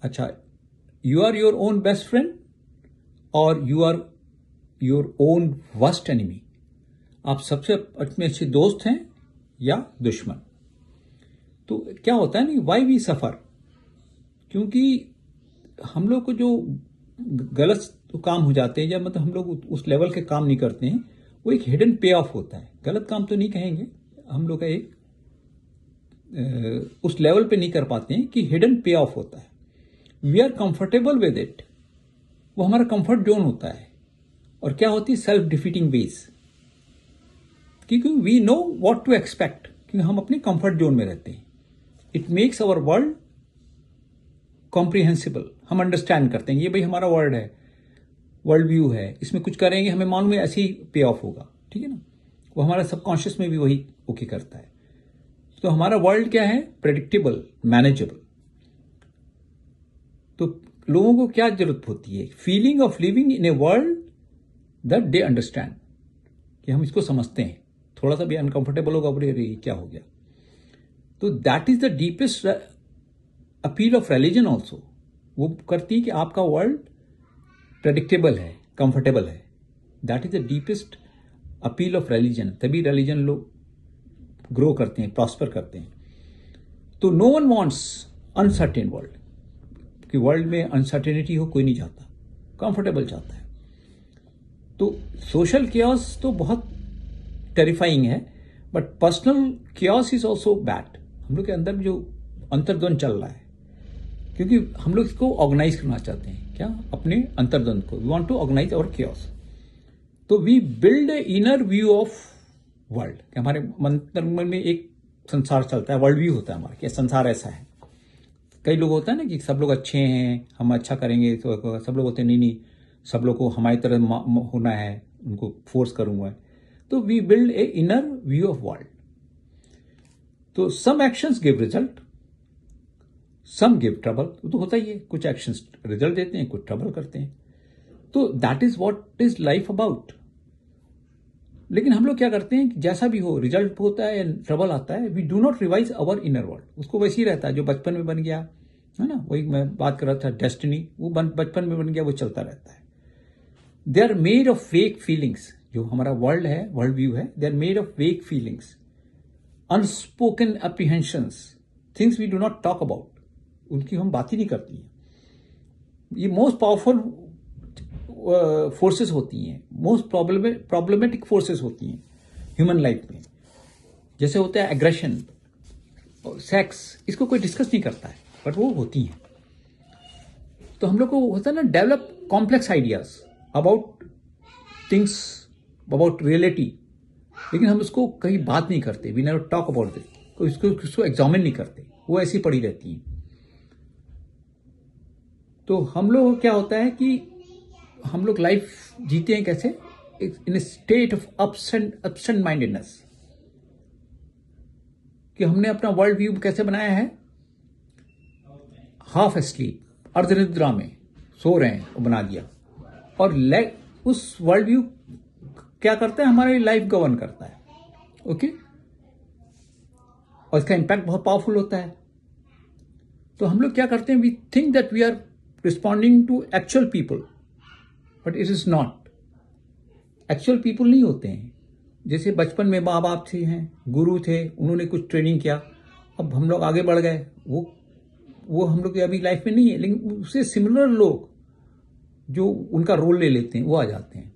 अच्छा, you are your own best friend और you are your own worst enemy? आप सबसे अपने अच्छे दोस्त हैं या दुश्मन? तो क्या होता है ना, वाई वी सफर? क्योंकि हम लोग को जो गलत काम हो जाते हैं, या मतलब हम लोग उस लेवल के काम नहीं करते हैं, वो एक हिडन पे ऑफ होता है। गलत काम तो नहीं कहेंगे, हम लोग का एक उस लेवल पे नहीं कर पाते हैं कि हिडन पे ऑफ होता है। We are comfortable with it, वो हमारा कंफर्ट जोन होता है। और क्या होती है? सेल्फ डिफीटिंग वेज, क्योंकि we know what to expect, क्योंकि हम अपने कंफर्ट जोन में रहते हैं। It makes our world comprehensible, हम अंडरस्टैंड करते हैं ये भाई हमारा वर्ल्ड है, वर्ल्ड व्यू है, इसमें कुछ करेंगे हमें मालूम है ऐसे ही पे ऑफ होगा, ठीक है ना। वो हमारा सबकॉन्शियस में भी वही ओके करता है। तो हमारा वर्ल्ड क्या है? Predictable, manageable. तो लोगों को क्या जरूरत होती है? Feeling of living in a world that they understand, कि हम इसको समझते हैं। थोड़ा सा भी अनकंफर्टेबल होगा, बोले अरे क्या हो गया। तो that is the deepest appeal of religion also. वो करती है कि आपका वर्ल्ड प्रेडिक्टेबल है, कंफर्टेबल है। That is the deepest appeal of religion. तभी रिलीजन लोग ग्रो करते हैं, प्रॉस्पर करते हैं। तो no one wants uncertain world, कि वर्ल्ड में अनसर्टेनिटी हो कोई नहीं चाहता, कंफर्टेबल चाहता है। तो सोशल कियोस तो बहुत टेरिफाइंग है, but personal chaos is also bad. हम लोग के अंदर जो अंतर्द्वंद चल रहा है, क्योंकि हम लोग इसको ऑर्गेनाइज करना चाहते हैं। क्या? अपने अंतर्द्वंद को we want to organise our chaos. तो we build a inner view of world, कि हमारे मन में एक संसार चलता है, वर्ल्ड व्यू होता है हमारा, कि संसार ऐसा है। कई लोग होता है ना कि सब लोग अच्छे हैं, हम अच्छा करेंगे, तो सब लोग होते हैं नहीं नहीं, सब लोग को हमारी तरह होना है, उनको फोर्स करूंगा। तो we build a inner view of world. तो some actions give result, some give trouble. तो होता ही है, कुछ एक्शंस रिजल्ट देते हैं, कुछ ट्रबल करते हैं। तो that is what is life about. लेकिन हम लोग क्या करते हैं कि जैसा भी हो, रिजल्ट होता है या ट्रबल आता है, we do not revise our inner world. उसको वैसे ही रहता है जो बचपन में बन गया है ना। वही मैं बात कर रहा था, डेस्टिनी, वो बचपन में बन गया, वो चलता रहता है। They are made of fake feelings. जो हमारा वर्ल्ड है, वर्ल्ड व्यू है, they are made of fake feelings, unspoken apprehensions, things we do not talk about. उनकी हम बात ही नहीं करती हैं। ये मोस्ट पावरफुल फोर्सेस होती हैं, मोस्ट प्रॉब्लमेटिक फोर्सेस होती हैं ह्यूमन लाइफ में। जैसे होता है एग्रेशन, सेक्स, इसको कोई डिस्कस नहीं करता है, बट वो होती हैं। तो हम लोग को होता है ना, develop complex ideas about things, about reality, लेकिन हम उसको कहीं बात नहीं करते। We never talk about this, इसको एग्जामिन नहीं करते, वो ऐसी पड़ी रहती हैं। तो हम लोग क्या होता है कि हम लोग लाइफ जीते हैं कैसे? इन स्टेट ऑफ अपसेंट माइंडेडनेस, कि हमने अपना वर्ल्ड व्यू कैसे बनाया है? हाफ एस्लीप, अर्धनिद्रा में सो रहे हैं, वो बना दिया। और उस वर्ल्ड व्यू क्या करता है? हमारी लाइफ गवर्न करता है। ओके, और इसका इंपैक्ट बहुत पावरफुल होता है। तो हम लोग क्या करते हैं? We think that we are responding to actual people, but it is not. Actual people नहीं होते हैं। जैसे बचपन में माँ बाप थे, हैं गुरु थे, उन्होंने कुछ ट्रेनिंग किया, अब हम लोग आगे बढ़ गए, वो हम लोग की अभी लाइफ में नहीं है, लेकिन उससे सिमिलर लोग जो उनका रोल ले लेते हैं, वो आ जाते हैं।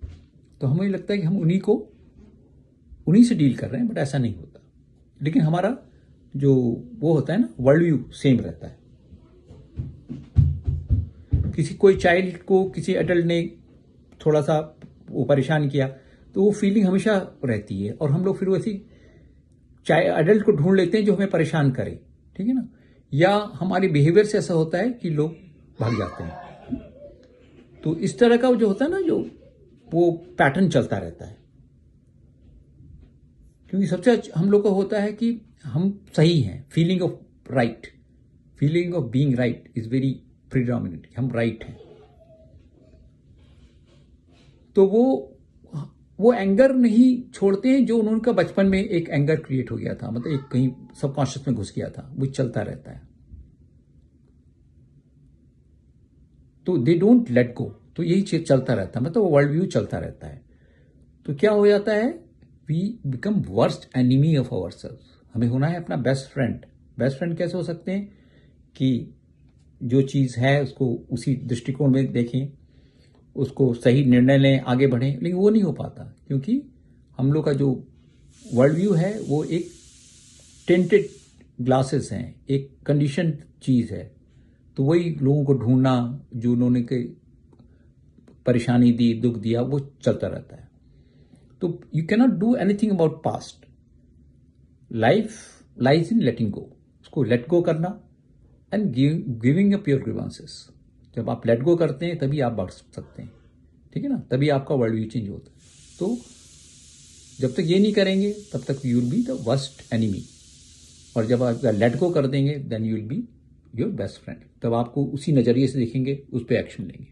तो हमें लगता है कि हम उन्हीं से डील कर रहे हैं, बट ऐसा नहीं होता। लेकिन हमारा जो वो होता है ना, वर्ल्ड व्यू सेम रहता है। कोई चाइल्ड को किसी एडल्ट ने थोड़ा सा वो परेशान किया, तो वो फीलिंग हमेशा रहती है, और हम लोग फिर वैसी एडल्ट को ढूंढ लेते हैं जो हमें परेशान करे, ठीक है ना। या हमारे बिहेवियर से ऐसा होता है कि लोग भाग जाते हैं। तो इस तरह का जो होता है ना, जो वो पैटर्न चलता रहता है। क्योंकि सबसे हम लोग को होता है कि हम सही हैं, feeling of right, feeling of being right is very predominant, हम राइट हैं। तो वो एंगर नहीं छोड़ते हैं, जो उनका बचपन में एक एंगर क्रिएट हो गया था, मतलब एक कहीं सबकॉन्शियस में घुस गया था, वो चलता रहता है। तो दे डोंट लेट गो। तो यही चीज चलता रहता है, मतलब वर्ल्ड व्यू चलता रहता है। तो क्या हो जाता है, we become worst enemy of our self. हमें होना है अपना बेस्ट फ्रेंड। बेस्ट फ्रेंड कैसे हो सकते हैं कि जो चीज़ है उसको उसी दृष्टिकोण में देखें, उसको सही निर्णय लें, आगे बढ़ें, लेकिन वो नहीं हो पाता क्योंकि हम लोग का जो वर्ल्ड व्यू है वो एक टेंटेड ग्लासेस हैं, एक कंडीशन चीज़ है। तो वही लोगों को ढूंढना, जो उन्होंने के परेशानी दी, दुख दिया, वो चलता रहता है। तो you cannot do anything about past. Life lies in letting go. उसको लेट गो करना and giving up your grievances. जब आप लेट गो करते हैं तभी आप बढ़ सकते हैं, ठीक है ना, तभी आपका वर्ल्ड व्यू चेंज होता है। तो जब तक ये नहीं करेंगे तब तक you will be the worst enemy, और जब आप लेट गो कर देंगे then you will be your best friend. तब आपको उसी नज़रिए से देखेंगे, उस पर एक्शन लेंगे।